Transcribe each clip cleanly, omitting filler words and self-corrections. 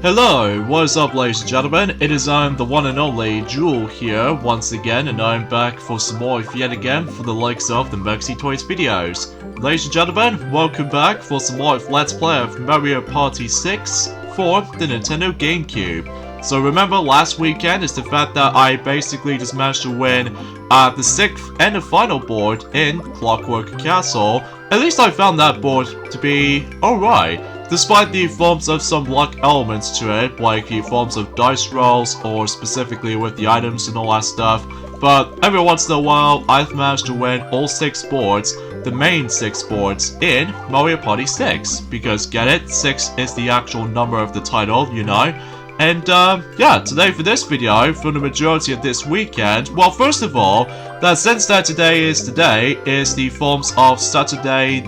Hello, what is up ladies and gentlemen, it is the one and only Jewel here once again, and I'm back for some more yet again for the likes of the Maxi Toys videos. Ladies and gentlemen, welcome back for some more Let's Play of Mario Party 6 for the Nintendo GameCube. So remember last weekend is the fact that I basically just managed to win the 6th and the final board in Clockwork Castle. At least I found that board to be alright. Despite the forms of some luck elements to it, like the forms of dice rolls or specifically with the items and all that stuff, but every once in a while I've managed to win all 6 boards, the main 6 boards, in Mario Party 6, because get it, 6 is the actual number of the title, you know. And yeah, today for this video, for the majority of this weekend, well first of all, that since that today is the forms of Saturday,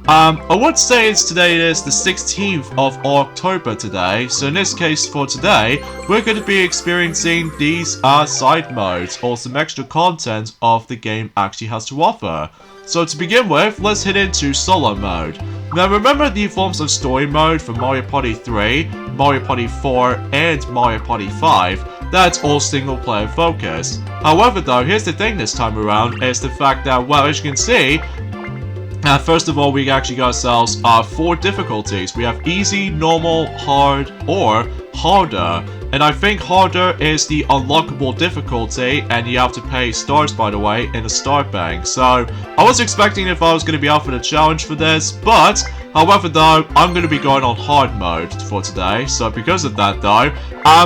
I would say today is the 16th of October today, so in this case for today, we're going to be experiencing these side modes, or some extra content of the game actually has to offer. So to begin with, let's head into solo mode. Now remember the forms of story mode for Mario Party 3, Mario Party 4, and Mario Party 5, that's all single player focused. However though, here's the thing this time around, is the fact that, well, as you can see, first of all, we actually got ourselves 4 difficulties. We have easy, normal, hard, or harder. And I think harder is the unlockable difficulty, and you have to pay stars, by the way, in a star bank. So, I was expecting if I was going to be offered a challenge for this, but, however though, I'm going to be going on hard mode for today. So because of that though,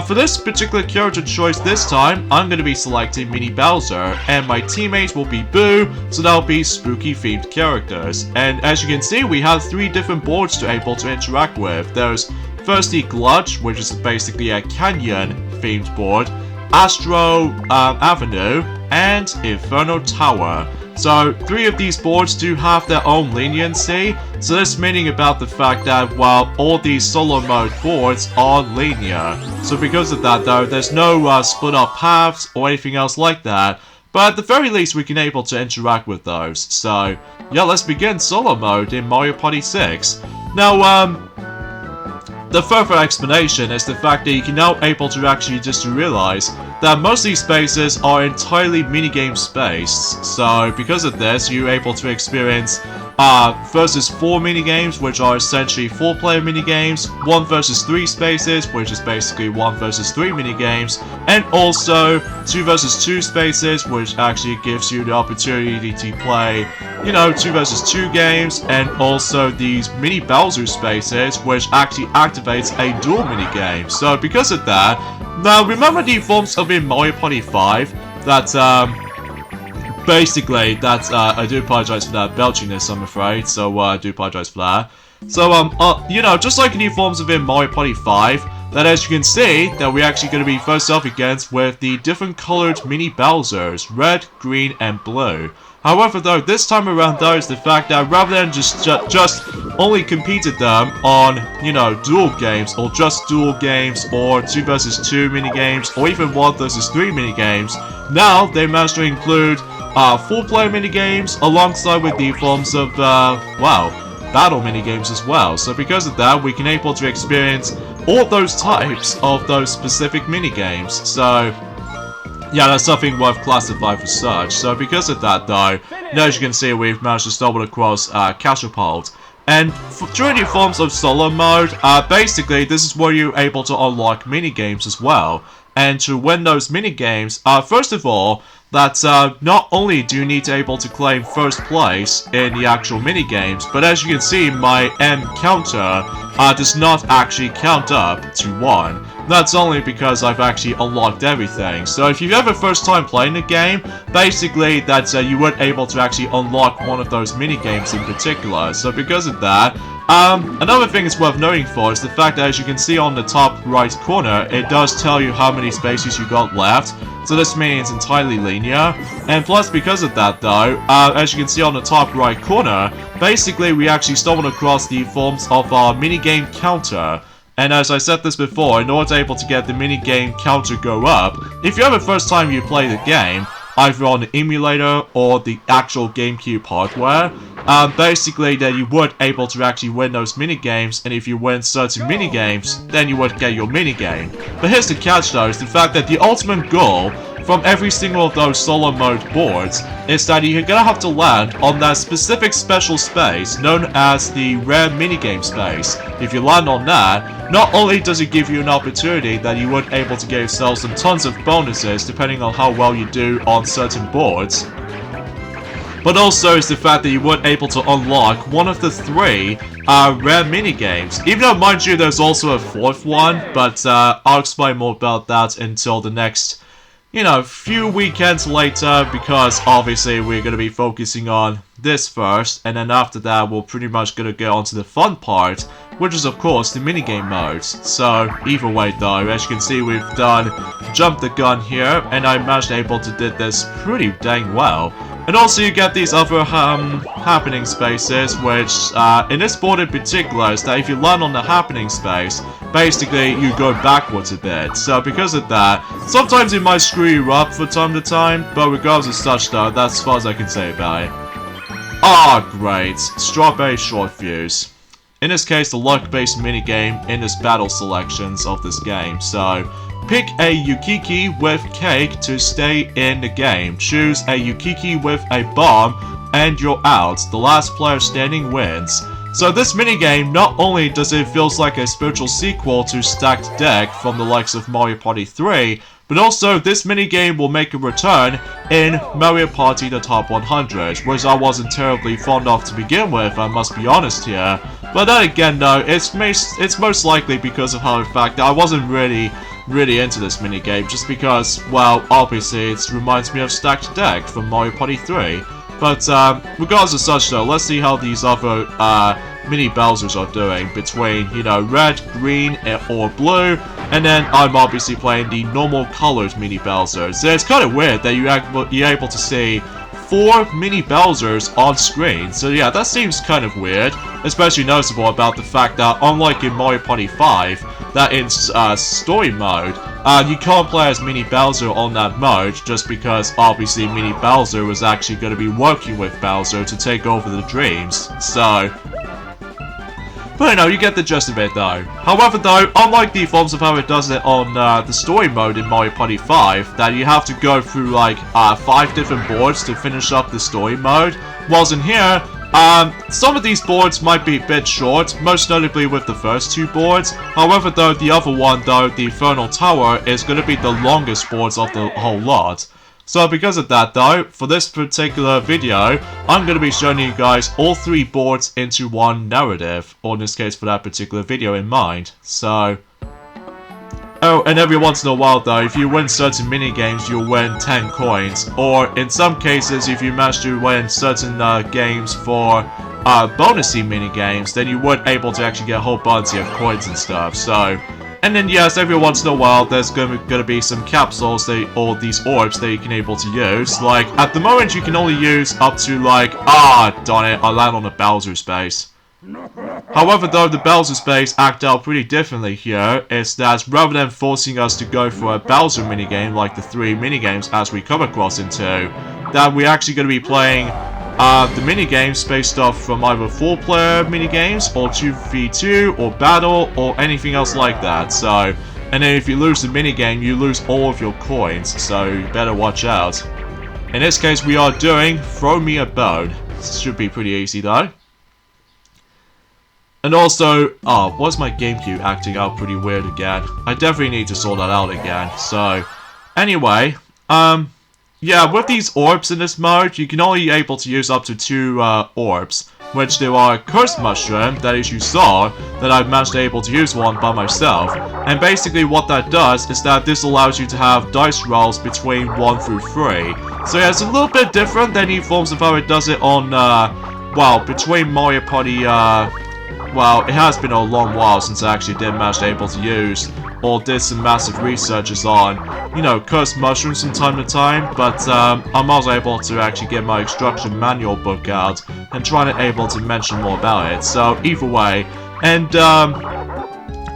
for this particular character choice this time, I'm going to be selecting Mini Bowser, and my teammates will be Boo, so that'll be spooky themed characters. And as you can see, we have 3 different boards to able to interact with. There's firstly Gulch, which is basically a canyon themed board, Astro Avenue, and Infernal Tower. So 3 of these boards do have their own leniency, so this meaning about the fact that while all these solo mode boards are linear. So because of that though, there's no split up paths or anything else like that, but at the very least we can able to interact with those. So yeah, let's begin solo mode in Mario Party 6. Now the further explanation is the fact that you can now able to actually just realize that most of these spaces are entirely minigame spaced. So because of this, you're able to experience versus 4 minigames, which are essentially 4-player minigames, 1 versus 3 spaces, which is basically 1 versus 3 minigames, and also 2 versus 2 spaces, which actually gives you the opportunity to play, you know, 2 versus 2 games, and also these mini Bowser spaces, which actually activates a dual minigame. So because of that, now remember the forms of in Mario Party 5 that basically, that's, I do apologize for that belchiness, I'm afraid, so, I do apologize for that. So, you know, just like in the forms within Mario Party 5, that as you can see, that we're actually going to be first off against with the different colored mini Bowsers, red, green, and blue. However though, this time around though, is the fact that rather than just only competed them on, you know, dual games, or just dual games, or 2 versus 2 minigames, or even 1 versus 3 minigames, now they managed to include 4-player minigames alongside with the forms of, wow, battle minigames as well. So because of that, we can able to experience all those types of those specific minigames. So yeah, that's something worth classifying for such. So because of that though, now as you can see, we've managed to stumble across Catapult. And during the forms of solo mode, basically this is where you're able to unlock minigames as well. And to win those minigames, first of all, that not only do you need to able to claim first place in the actual minigames, but as you can see, my M counter does not actually count up to 1. That's only because I've actually unlocked everything. So if you've ever first time playing the game, basically that's you weren't able to actually unlock one of those minigames in particular. So because of that, another thing it's worth noting for is the fact that as you can see on the top right corner, it does tell you how many spaces you got left. So this means it's entirely linear. And plus because of that though, as you can see on the top right corner, basically we actually stumbled across the forms of our minigame counter. And as I said this before, in order to able to get the minigame counter go up, if you have a first time you play the game, either on the emulator or the actual GameCube hardware. Basically, then you weren't able to actually win those minigames, and if you win certain minigames, then you would get your minigame. But here's the catch though, is the fact that the ultimate goal from every single of those solo mode boards is that you're gonna have to land on that specific special space known as the rare minigame space. If you land on that, not only does it give you an opportunity that you would able to get yourself some tons of bonuses depending on how well you do on certain boards, but also it's the fact that you weren't able to unlock one of the 3 rare minigames. Even though, mind you, there's also a 4th one, but I'll explain more about that until the next, you know, few weekends later, because obviously we're going to be focusing on this first, and then after that we're pretty much going to get on to the fun part, which is of course the minigame modes. So either way though, as you can see, we've done Jump the Gun here, and I managed able to did this pretty dang well. And also you get these other happening spaces, which in this board in particular is that if you land on the happening space, basically you go backwards a bit. So because of that, sometimes it might screw you up from time to time, but regardless of such though, that's as far as I can say about it. Ah, great. Strawberry Short Fuse. In this case, the luck-based minigame in this battle selections of this game. So, pick a Yukiki with cake to stay in the game. Choose a Yukiki with a bomb, and you're out. The last player standing wins. So this minigame, not only does it feels like a spiritual sequel to Stacked Deck from the likes of Mario Party 3, but also this minigame will make a return in Mario Party the Top 100, which I wasn't terribly fond of to begin with, I must be honest here. But then again though, it's most likely because of how in fact I wasn't really into this minigame, just because, well, obviously it reminds me of Stacked Deck from Mario Party 3. But regardless of such though, let's see how these other mini Bowsers are doing between, you know, red, green, or blue, and then I'm obviously playing the normal colored mini Bowsers. So it's kind of weird that you're able to see 4 mini Bowsers on screen. So yeah, that seems kind of weird, especially noticeable about the fact that unlike in Mario Party 5, that in story mode, you can't play as Mini Bowser on that mode, just because obviously Mini Bowser was actually going to be working with Bowser to take over the dreams. So, but you know, you get the gist of it though. However though, unlike the forms of how it does it on the story mode in Mario Party 5, that you have to go through like 5 different boards to finish up the story mode, whilst in here, some of these boards might be a bit short, most notably with the first 2 boards. However though, the other one though, the Infernal Tower, is going to be the longest boards of the whole lot. So because of that though, for this particular video, I'm going to be showing you guys all 3 boards into one narrative, or in this case for that particular video in mind. So, oh, and every once in a while though, if you win certain minigames, you'll win 10 coins. Or in some cases, if you manage to win certain games for bonusy minigames, then you weren't able to actually get a whole bunch of coins and stuff. So, and then yes, every once in a while, there's gonna be some capsules or these orbs that you can able to use. Like, at the moment, you can only use up to like, darn it, I land on a Bowser space. However though, the Bowser space act out pretty differently here, is that rather than forcing us to go for a Bowser minigame like the 3 minigames as we come across into, that we're actually going to be playing the minigames based off from either 4-player minigames, or 2v2, or battle, or anything else like that. So, and then if you lose the minigame, you lose all of your coins, so you better watch out. In this case, we are doing Throw Me a Bone. This should be pretty easy though. And also, why's my GameCube acting out pretty weird again? I definitely need to sort that out again. So, anyway, yeah, with these orbs in this mode, you can only be able to use up to 2 orbs, which there are Cursed Mushroom, that as you saw, that I've managed to able to use one by myself. And basically what that does is that this allows you to have dice rolls between 1 through 3. So yeah, it's a little bit different than the forms of how it does it on, well, between Mario Party, well, it has been a long while since I actually did manage to able to use or did some massive researches on, you know, Cursed Mushrooms from time to time, but I'm also able to actually get my instruction manual book out and trying to able to mention more about it. So either way, and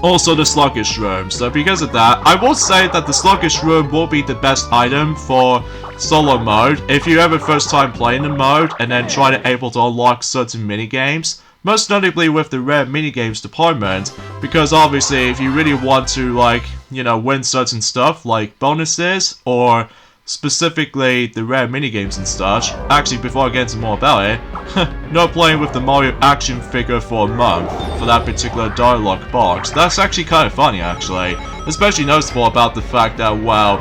also the sluggish room. So because of that, I will say that the sluggish room will be the best item for solo mode if you ever first time playing the mode and then try to able to unlock certain minigames. Most notably with the rare minigames department, because obviously if you really want to, like, you know, win certain stuff like bonuses or specifically the rare minigames and such. Actually, before I get into more about it, not playing with the Mario action figure for a month for that particular dialogue box. That's actually kind of funny, actually. Especially noticeable about the fact that, well,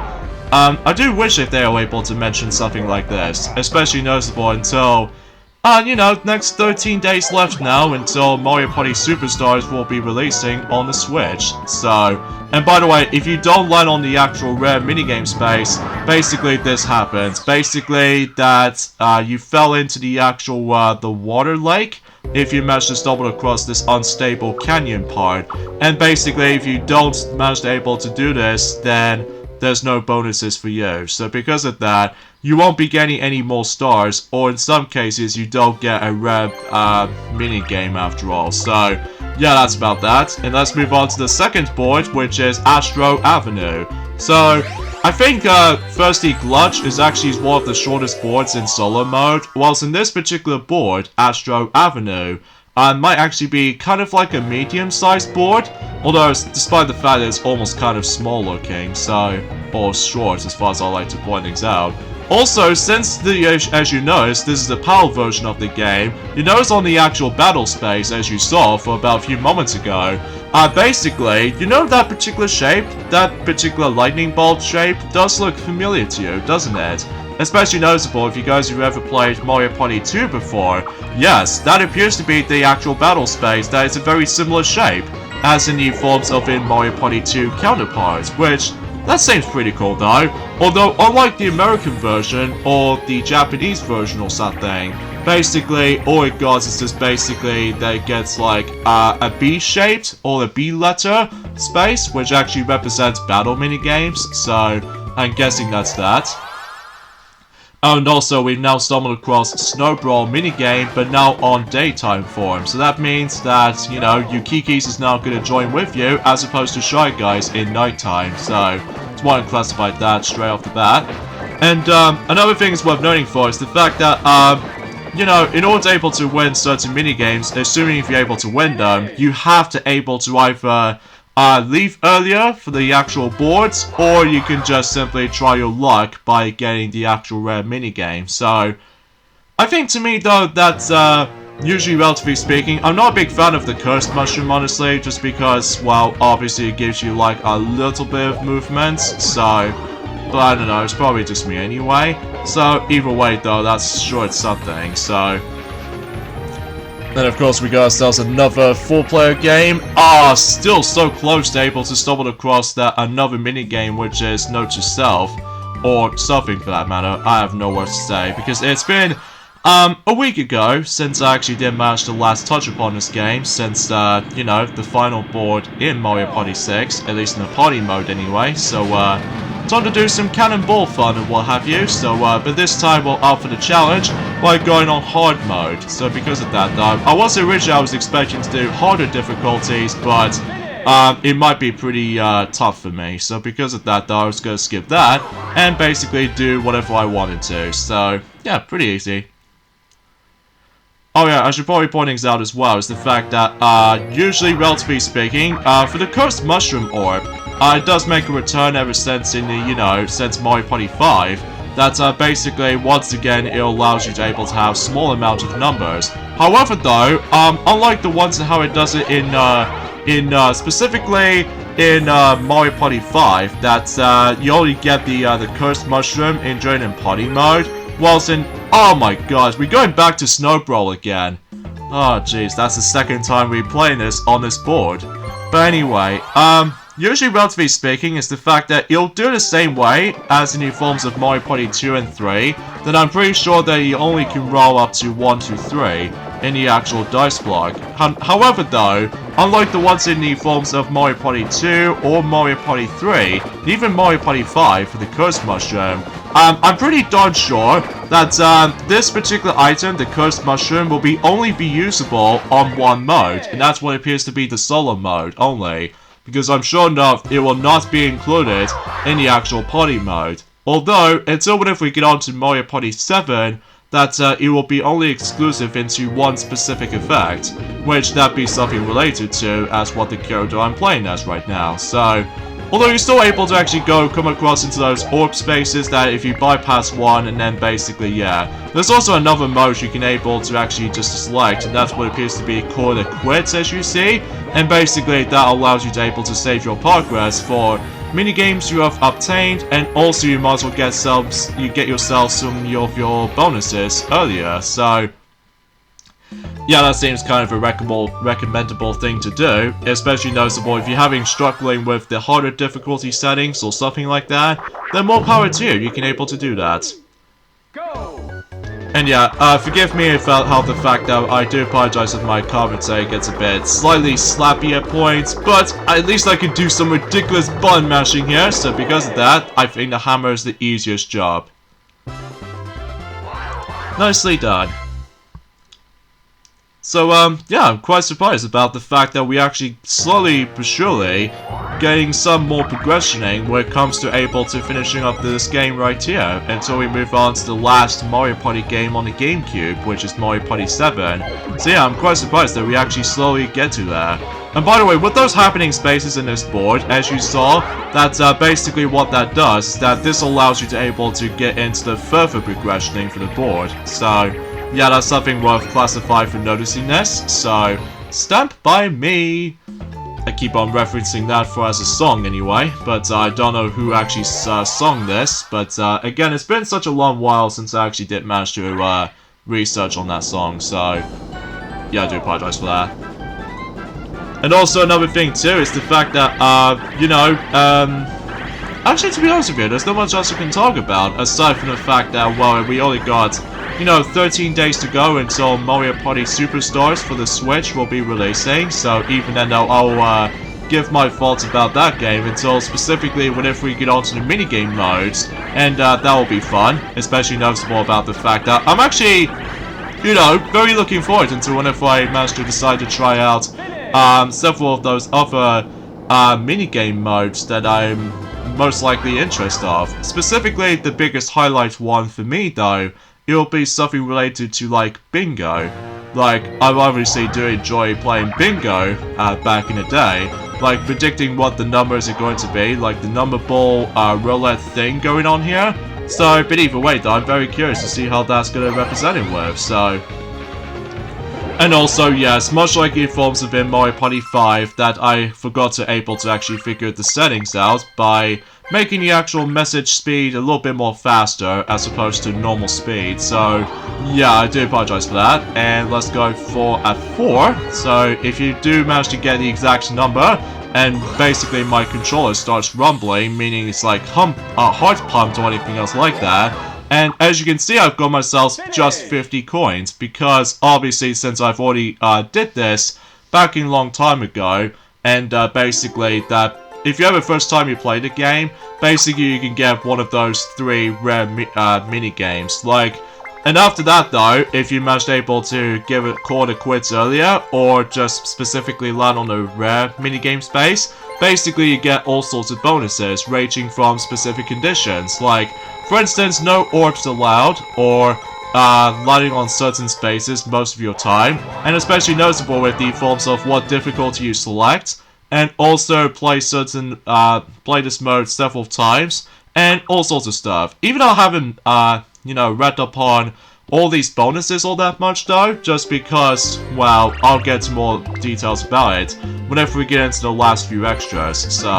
I do wish if they were able to mention something like this. Especially noticeable until, you know, next 13 days left now until Mario Party Superstars will be releasing on the Switch. So, and by the way, if you don't land on the actual rare minigame space, basically this happens. Basically, that you fell into the actual, the water lake if you manage to stumble across this unstable canyon part. And basically, if you don't manage to able to do this, then there's no bonuses for you. So because of that, you won't be getting any more stars, or in some cases, you don't get a rare mini-game after all. So, yeah, that's about that. And let's move on to the second board, which is Astro Avenue. So, I think, firstly, Gulch is actually one of the shortest boards in solo mode, whilst in this particular board, Astro Avenue, might actually be kind of like a medium-sized board, although despite the fact that it's almost kind of small looking, so, or short as far as I like to point things out. Also, since as you notice, this is the PAL version of the game, you notice on the actual battle space, as you saw for about a few moments ago, basically, you know that particular shape, that particular lightning bolt shape, does look familiar to you, doesn't it? Especially noticeable if you guys who ever played Mario Party 2 before. Yes, that appears to be the actual battle space that is a very similar shape as in the forms of in Mario Party 2 counterparts, which, that seems pretty cool though. Although, unlike the American version or the Japanese version or something, basically all it gets is just basically that it gets like a B-shaped or a B letter space, which actually represents battle minigames, so I'm guessing that's that. And also, we've now stumbled across Snow Brawl minigame, but now on daytime form. So that means that, you know, Yukikis is now going to join with you, as opposed to Shy Guys in nighttime. So, just want to classify that straight off the bat. And, another thing is worth noting for is the fact that, you know, in order to able to win certain minigames, assuming if you're able to win them, you have to able to either leave earlier for the actual boards, or you can just simply try your luck by getting the actual rare minigame. So, I think to me though, that's usually, relatively speaking, I'm not a big fan of the Cursed Mushroom, honestly, just because, well, obviously it gives you like a little bit of movement, so, but I don't know, it's probably just me anyway. So, either way though, that's sure it's something, so. Then of course we got ourselves another 4-player game. Still so close to able to stumble across that another minigame, which is Note to Self, or something for that matter. I have no words to say, because it's been a week ago since I actually did manage to last touch upon this game, since, you know, the final board in Mario Party 6, at least in the party mode anyway, so, time to do some cannonball fun and what have you, so, but this time we'll opt for the challenge by going on hard mode. So because of that, I was expecting to do harder difficulties, but, it might be pretty, tough for me. So because of that, I was gonna skip that, and basically do whatever I wanted to, so, yeah, pretty easy. Oh yeah, I should probably point things out as well, is the fact that, usually, relatively speaking, for the Cursed Mushroom Orb, it does make a return ever since in the, you know, since Mario Party 5, that, basically, once again, it allows you to able to have small amount of numbers. However, though, unlike the ones and how it does it in specifically in, Mario Party 5, that, you only get the Cursed Mushroom during in party mode, whilst in, oh my gosh, we're going back to Snow Brawl again. Oh jeez, that's the second time we're playing this on this board. But anyway, usually relatively speaking is the fact that it'll do the same way as in the forms of Mario Party 2 and 3, then I'm pretty sure that you only can roll up to 1, 2, 3 in the actual dice block. However though, unlike the ones in the forms of Mario Party 2 or Mario Party 3, and even Mario Party 5 for the Cursed Mushroom, I'm pretty darn sure that this particular item, the Cursed Mushroom, will only be usable on one mode, and that's what appears to be the solo mode only. because I'm sure enough it will not be included in the actual party mode. Although, until whenever we get on to Mario Party 7, that it will be only exclusive into one specific effect, which that be something related to as what the character I'm playing as right now. So, although you're still able to actually come across into those orb spaces that if you bypass one and then basically, yeah. There's also another mode you can able to actually just select, and that's what appears to be called a quit, as you see. And basically that allows you to able to save your progress for minigames you have obtained, and also you might as well get yourself some of your bonuses earlier. So yeah, that seems kind of a recommendable thing to do, especially noticeable if you're struggling with the harder difficulty settings or something like that. Then more power to you, you can able to do that. Go! And yeah, forgive me if how the fact that I do apologize if my commentary gets a bit slightly slappy at points, but at least I can do some ridiculous button mashing here, so because of that, I think the hammer is the easiest job. Nicely done. So, yeah, I'm quite surprised about the fact that we actually slowly but surely getting some more progressioning when it comes to able to finishing up this game right here until we move on to the last Mario Party game on the GameCube, which is Mario Party 7. So yeah, I'm quite surprised that we actually slowly get to that. And by the way, with those happening spaces in this board, as you saw, that's basically what that does, is that this allows you to able to get into the further progressioning for the board. So yeah, that's something worth classifying for noticing this, so stamp by me. I keep on referencing that as a song anyway, but I don't know who actually sung this, but again, it's been such a long while since I actually did manage to research on that song, so yeah, I do apologize for that. And also another thing too is the fact that, actually to be honest with you, there's not much else I can talk about, aside from the fact that, well, we only got 13 days to go until Mario Party Superstars for the Switch will be releasing, so even then I'll give my thoughts about that game until specifically whenever we get onto the minigame modes, and that will be fun, especially noticeable about the fact that I'm actually, very looking forward until whenever I manage to decide to try out several of those other minigame modes that I'm most likely interested of. Specifically, the biggest highlight one for me though, it'll be something related to, like, bingo. Like, I obviously do enjoy playing bingo back in the day, like predicting what the numbers are going to be, like the number ball roulette thing going on here. So, but either way though, I'm very curious to see how that's going to represent it with, so. And also, yes, much like it forms within Mario Party 5, that I forgot to able to actually figure the settings out by making the actual message speed a little bit more faster as opposed to normal speed. So yeah, I do apologize for that. And let's go for a 4. So if you do manage to get the exact number, and basically my controller starts rumbling, meaning it's like heart pumped or anything else like that. And as you can see, I've got myself just 50 coins, because obviously since I've already did this back in a long time ago, and basically that if you have a first time you play the game, basically you can get one of those 3 rare mini games. Like, and after that though, if you managed able to call it quits earlier, or just specifically land on the rare minigame space, basically you get all sorts of bonuses ranging from specific conditions, like for instance, no orbs allowed, or landing on certain spaces most of your time, and especially noticeable with the forms of what difficulty you select, and also play this mode several times, and all sorts of stuff. Even though I haven't, read up on all these bonuses all that much though, just because, well, I'll get to more details about it whenever we get into the last few extras. So,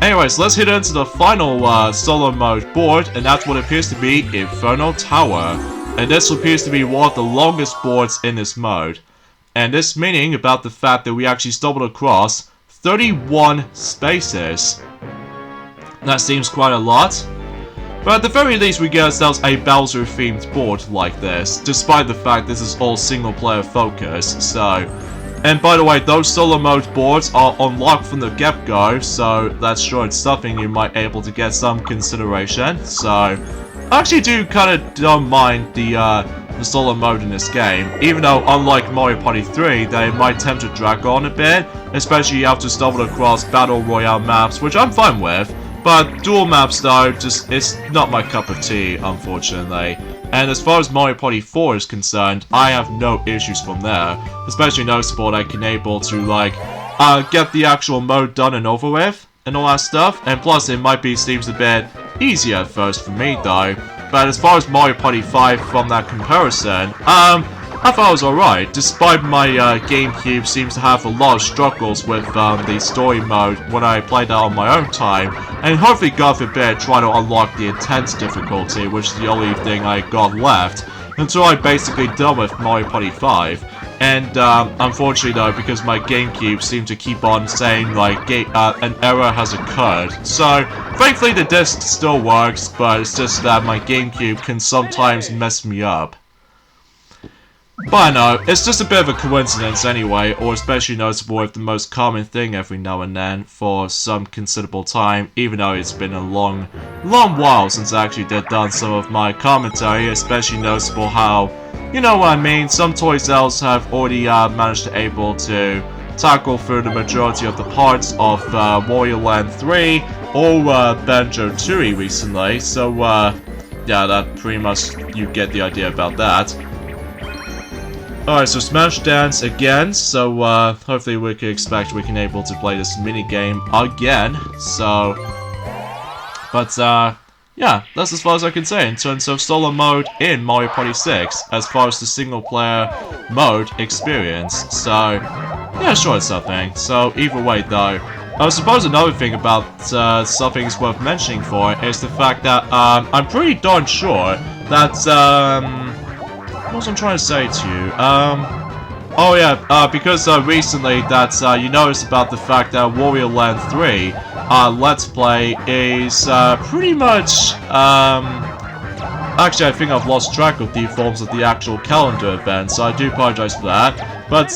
anyways, let's hit into the final solo mode board, and that's what appears to be Infernal Tower. And this appears to be one of the longest boards in this mode. And this meaning about the fact that we actually stumbled across 31 spaces. That seems quite a lot. But at the very least we get ourselves a Bowser themed board like this, despite the fact this is all single player focused, so. And by the way, those solo mode boards are unlocked from the get-go, so that's sure it's something you might able to get some consideration. So I actually do kind of don't mind the solo mode in this game, even though unlike Mario Party 3, they might tend to drag on a bit, especially you have to stumble across Battle Royale maps, which I'm fine with. But dual maps though, it's not my cup of tea, unfortunately. And as far as Mario Party 4 is concerned, I have no issues from there. Especially noticeable that I can able to like, get the actual mode done and over with, and all that stuff. And plus it might be seems a bit easier at first for me though. But as far as Mario Party 5 from that comparison, I thought it was alright, despite my GameCube seems to have a lot of struggles with the story mode when I played that on my own time, and hopefully God forbid try to unlock the intense difficulty, which is the only thing I got left, until I basically done with Mario Party 5. And unfortunately though, because my GameCube seemed to keep on saying like an error has occurred, so thankfully the disc still works, but it's just that my GameCube can sometimes mess me up. But I know, it's just a bit of a coincidence anyway, or especially noticeable with the most common thing every now and then for some considerable time, even though it's been a long while since I actually done some of my commentary, especially noticeable how, you know what I mean, some toy sales have already managed to able to tackle through the majority of the parts of Wario Land 3 or Banjo-Tooie recently, so yeah, that pretty much, you get the idea about that. Alright, so Smash Dance again, so hopefully we can able to play this mini game again, so, but yeah, that's as far as I can say in terms of solo mode in Mario Party 6, as far as the single player mode experience, so, yeah, sure, it's something. So either way though, I suppose another thing about something is worth mentioning for is the fact that I'm pretty darn sure that what was I trying to say to you? Oh yeah, because recently that you noticed about the fact that Wario Land 3 Let's Play is pretty much actually I think I've lost track of the forms of the actual calendar event, so I do apologize for that. But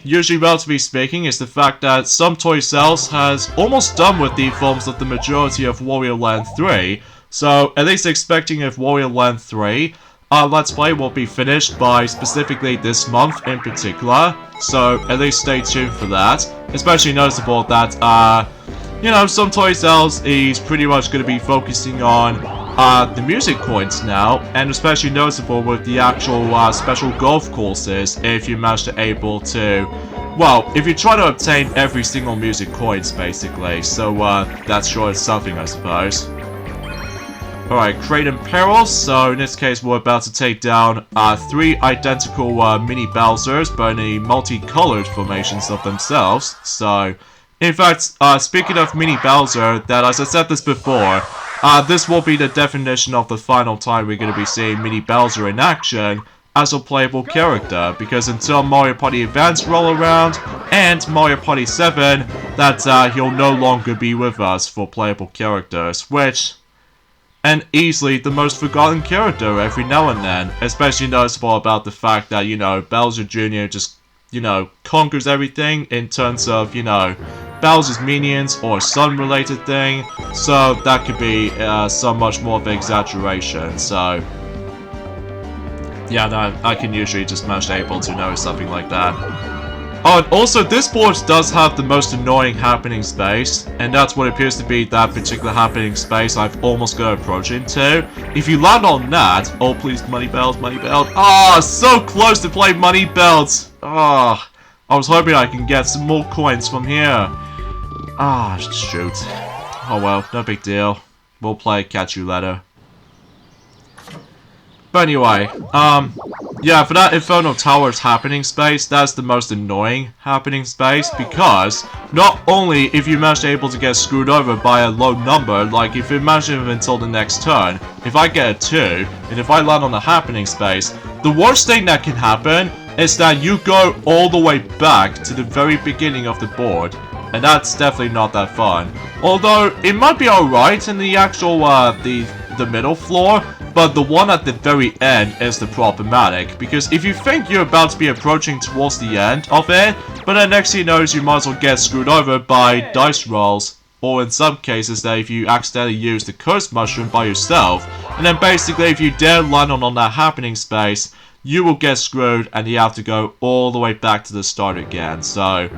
usually, relatively speaking, is the fact that some toy sales has almost done with the forms of the majority of Wario Land 3. So at least expecting if Wario Land 3 Let's Play will be finished by specifically this month in particular, so at least stay tuned for that. Especially noticeable that, you know, some toy sales is pretty much going to be focusing on the music coins now, and especially noticeable with the actual special golf courses if you manage to able to, well, if you try to obtain every single music coins basically, so that's sure is something I suppose. Alright, Kraden Perils, so in this case we're about to take down 3 identical mini Bowsers, but in the multicolored formations of themselves. So, in fact, speaking of mini Bowser, that as I said this before, this will be the definition of the final time we're going to be seeing mini Bowser in action as a playable character, because until Mario Party Advance roll around and Mario Party 7, that he'll no longer be with us for playable characters, which... and easily the most forgotten character every now and then, especially noticeable about the fact that, you know, Bowser Jr. just, you know, conquers everything in terms of, you know, Bowser's minions or sun-related thing, so that could be so much more of an exaggeration, so... yeah, no, I can usually just manage to able to notice something like that. Oh, and also this board does have the most annoying happening space, and that's what appears to be that particular happening space I've almost got to approach into. If you land on that, oh please, money belt, ah, so close to play money belts. Ah, I was hoping I can get some more coins from here. Ah, shoot. Oh well, no big deal. We'll play catch you later. But anyway, yeah, for that Infernal Tower's happening space, that's the most annoying happening space, because not only if you manage to able to get screwed over by a low number, like if you manage to until the next turn, if I get a 2, and if I land on the happening space, the worst thing that can happen is that you go all the way back to the very beginning of the board, and that's definitely not that fun. Although, it might be alright in the actual, the middle floor, but the one at the very end is the problematic, because if you think you're about to be approaching towards the end of it, but then next thing you know you might as well get screwed over by dice rolls, or in some cases that if you accidentally use the curse mushroom by yourself, and then basically if you dare land on that happening space, you will get screwed and you have to go all the way back to the start again, so...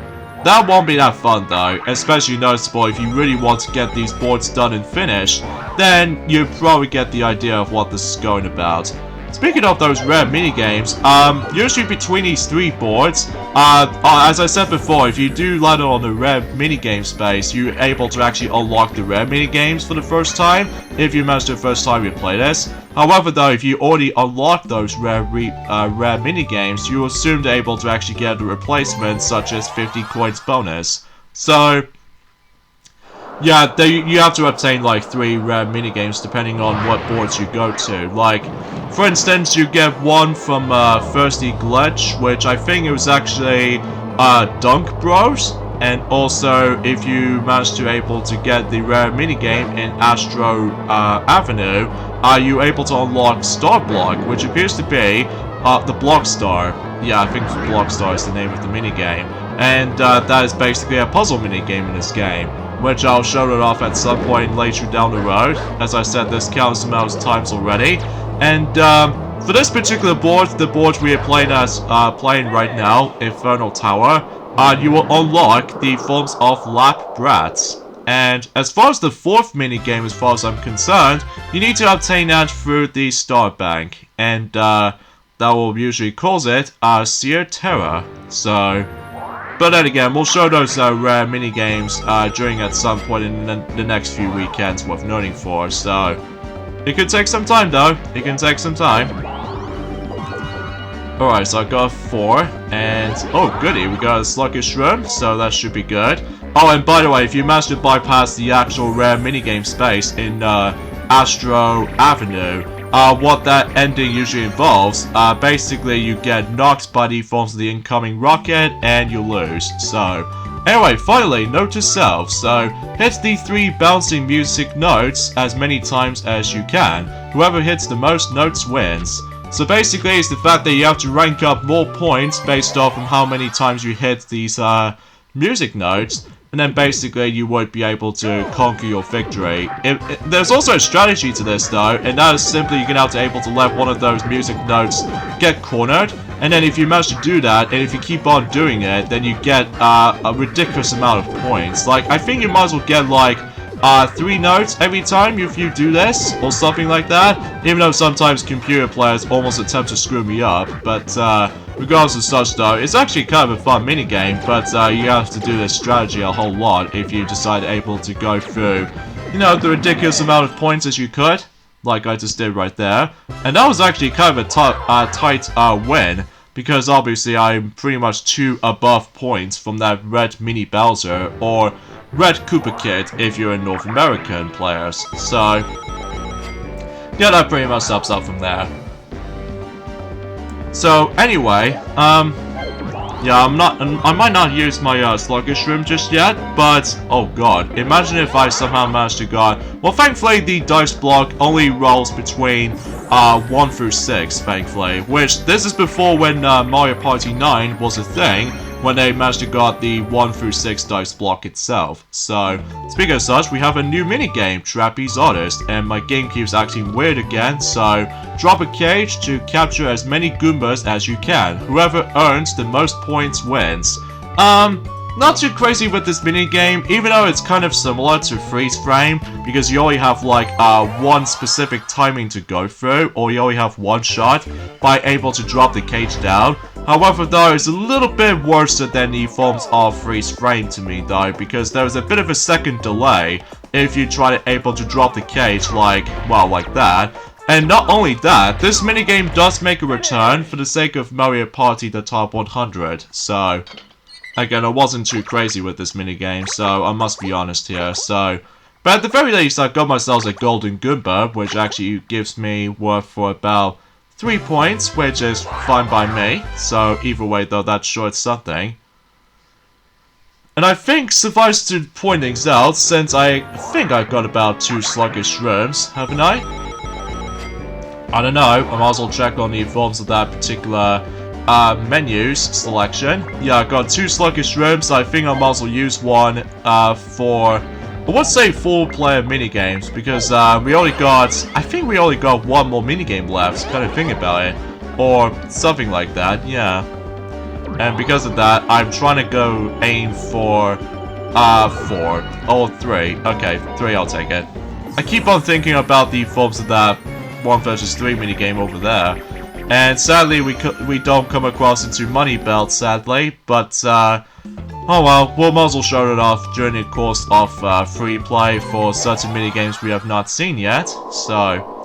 That won't be that fun though, especially noticeable if you really want to get these boards done and finished, then you probably get the idea of what this is going about. Speaking of those rare minigames, usually between these 3 boards, as I said before, if you do land on the rare minigame space, you're able to actually unlock the rare minigames for the first time, if you manage the first time you play this. However though, if you already unlock those rare minigames, you're assumed able to actually get the replacements, such as 50 coins bonus. So, yeah, you have to obtain like 3 rare minigames depending on what boards you go to. Like, for instance, you get one from Thirsty Gulch, which I think it was actually Dunk Bros. And also, if you manage to able to get the rare minigame in Astro Avenue, you're able to unlock Star Block, which appears to be the Block Star. Yeah, I think the Block Star is the name of the minigame. And that is basically a puzzle minigame in this game, which I'll show it off at some point later down the road. As I said, this counts amount of times already. And for this particular board, the board we are playing right now, Infernal Tower, you will unlock the forms of Lap Brats. And as far as the 4th minigame, as far as I'm concerned, you need to obtain that through the Star Bank. And that will usually cause it Seer Terror. So, but then again, we'll show those rare minigames during at some point in the next few weekends worth noting for. So, it could take some time though. It can take some time. Alright, so I got 4, and oh goody, we got a sluggish room, so that should be good. Oh, and by the way, if you manage to bypass the actual rare minigame space in Astro Avenue, what that ending usually involves, basically you get knocked by the forms of the incoming rocket, and you lose. So, anyway, finally, note to self, so hit the 3 bouncing music notes as many times as you can. Whoever hits the most notes wins. So basically, it's the fact that you have to rank up more points based off of how many times you hit these music notes, and then basically you would be able to conquer your victory. There's also a strategy to this though, and that is simply you're going to able to let one of those music notes get cornered, and then if you manage to do that, and if you keep on doing it, then you get a ridiculous amount of points. Like, I think you might as well get like 3 notes every time if you do this, or something like that. Even though sometimes computer players almost attempt to screw me up, but regardless of such though, it's actually kind of a fun minigame, but you have to do this strategy a whole lot if you decide able to go through, you know, the ridiculous amount of points as you could, like I just did right there. And that was actually kind of a tight win, because obviously I'm pretty much 2 above points from that red mini Bowser, or Red Koopa Kid if you're a North American players. So, yeah, that pretty much sums up from there. So, anyway, yeah, I might not use my sluggish room just yet, but oh god, imagine if I somehow managed to get. Well, thankfully the dice block only rolls between 1 through 6, thankfully, which this is before when Mario Party 9 was a thing, when they managed to get the 1 through 6 dice block itself. So, speaking of such, we have a new minigame, Trapeze Artist, and my game keeps acting weird again, so drop a cage to capture as many Goombas as you can. Whoever earns the most points wins. Not too crazy with this minigame, even though it's kind of similar to Freeze Frame, because you only have like one specific timing to go through, or you only have one shot by able to drop the cage down. However though, it's a little bit worse than the forms of Freeze Frame to me though, because there is a bit of a second delay if you try to able to drop the cage like, well, like that. And not only that, this minigame does make a return for the sake of Mario Party the Top 100, so again, I wasn't too crazy with this minigame, so I must be honest here, so but at the very least, I got myself a Golden Goomba, which actually gives me worth for about 3 points, which is fine by me. So either way though, that's sure it's something. And I think, suffice to point things out, since I think I got about 2 sluggish rooms, haven't I? I don't know, I might as well check on the forms of that particular menus selection. Yeah, I got 2 sluggish rooms, so I think I might as well use one for, I would say 4-player minigames, because we only got, I think we only got 1 more minigame left, kind of think about it, or something like that, yeah. And because of that, I'm trying to go aim for 4 or 3. Okay, 3, I'll take it. I keep on thinking about the forms of that 1 versus 3 minigame over there. And sadly, we don't come across into Money Belt, sadly. But, oh well, we'll muzzle show it off during the course of free play for certain minigames we have not seen yet. So,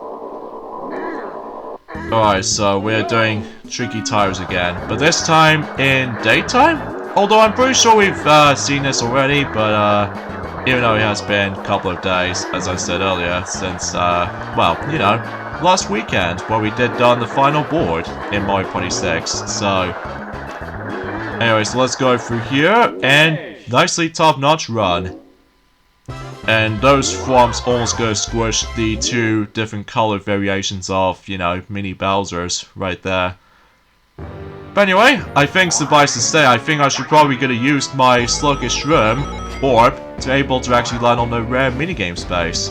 alright, so we're doing Tricky Tires again. But this time in daytime? Although I'm pretty sure we've seen this already, but even though it has been a couple of days, as I said earlier, since, well, you know, last weekend, where we did done the final board in Mario Party 6, so... Anyways, let's go through here, and nicely top-notch run. And those forms almost go squish the 2 different color variations of, you know, mini Bowsers right there. But anyway, I think suffice to say, I think I should probably gonna use my Sluggish Room Orb to be able to actually land on the rare minigame space.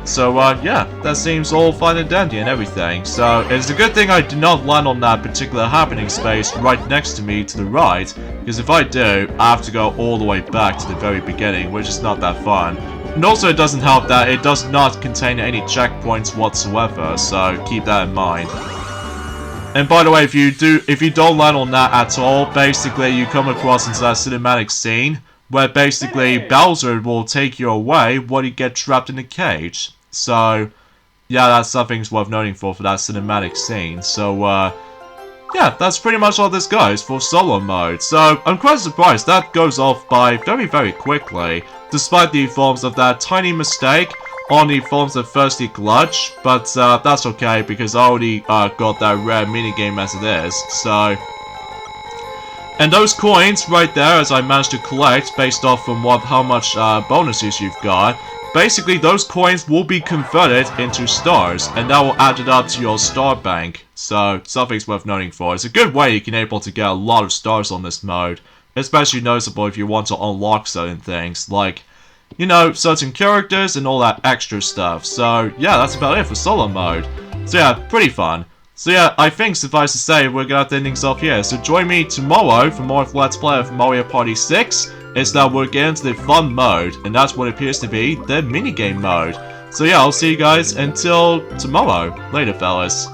So, yeah, that seems all fine and dandy and everything. So, it's a good thing I did not land on that particular happening space right next to me to the right, because if I do, I have to go all the way back to the very beginning, which is not that fun. And also, it doesn't help that it does not contain any checkpoints whatsoever, so keep that in mind. And by the way, if you don't land on that at all, basically you come across into that cinematic scene, where basically Bowser will take you away when you get trapped in a cage. So, yeah, that's something worth noting for that cinematic scene. So, yeah, that's pretty much all this goes for solo mode. So, I'm quite surprised that goes off by very, very quickly, despite the forms of that tiny mistake on the forms of Thirsty Gulch, but that's okay because I already got that rare minigame as it is, so... And those coins right there, as I managed to collect based off from how much bonuses you've got, basically those coins will be converted into stars, and that will add it up to your star bank. So, something's worth noting for. It's a good way you can able to get a lot of stars on this mode, especially noticeable if you want to unlock certain things, like, you know, certain characters and all that extra stuff. So, yeah, that's about it for solo mode. So yeah, pretty fun. So yeah, I think suffice to say, we're gonna have to end things off here. So join me tomorrow for more of Let's Play of Mario Party 6. It's that we're getting to the fun mode, and that's what appears to be the minigame mode. So yeah, I'll see you guys until tomorrow. Later, fellas.